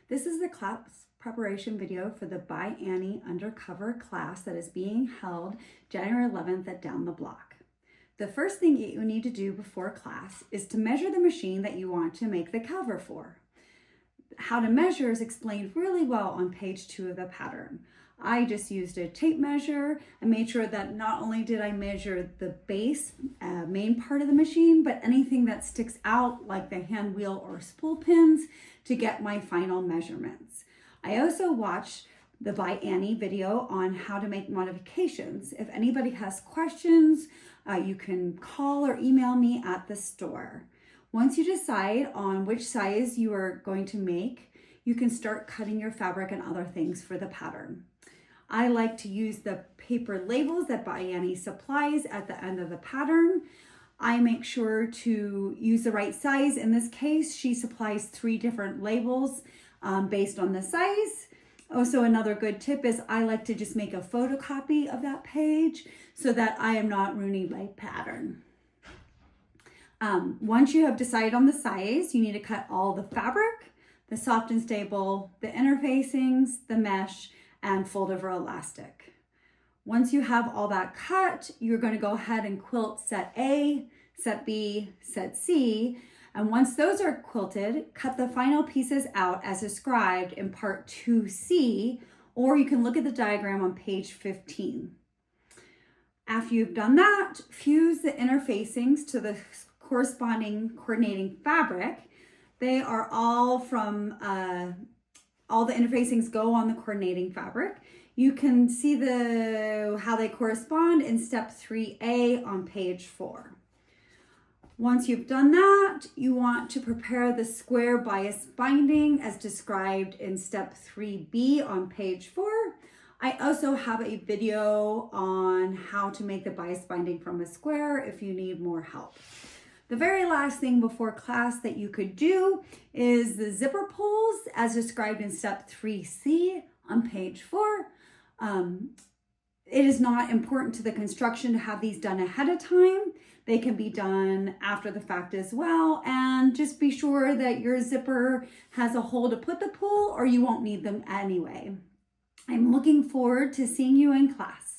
This is the class preparation video for the ByAnnie undercover class that is being held January 11th at Down the Block. The first thing you need to do before class is to measure the machine that you want to make the cover for. How to measure is explained really well on page 2 of the pattern. I just used a tape measure and made sure that not only did I measure the base, main part of the machine, but anything that sticks out like the hand wheel or spool pins to get my final measurements. I also watched the ByAnnie video on how to make modifications. If anybody has questions, you can call or email me at the store. Once you decide on which size you are going to make, you can start cutting your fabric and other things for the pattern. I like to use the paper labels that ByAnnie supplies at the end of the pattern. I make sure to use the right size. In this case, she supplies 3 different labels based on the size. Also, another good tip is I like to just make a photocopy of that page so that I am not ruining my pattern. Once you have decided on the size, you need to cut all the fabric, the soft and stable, the interfacings, the mesh, and fold over elastic. Once you have all that cut, you're going to go ahead and quilt set A, set B, set C. And once those are quilted, cut the final pieces out as described in part 2C, or you can look at the diagram on page 15. After you've done that, fuse the interfacings to the corresponding coordinating fabric. They are all from, all the interfacings go on the coordinating fabric. You can see how they correspond in step 3A on page 4. Once you've done that, you want to prepare the square bias binding as described in step 3B on page 4. I also have a video on how to make the bias binding from a square if you need more help. The very last thing before class that you could do is the zipper pulls as described in step 3C on page 4. It is not important to the construction to have these done ahead of time. They can be done after the fact as well. And just be sure that your zipper has a hole to put the pull or you won't need them anyway. I'm looking forward to seeing you in class.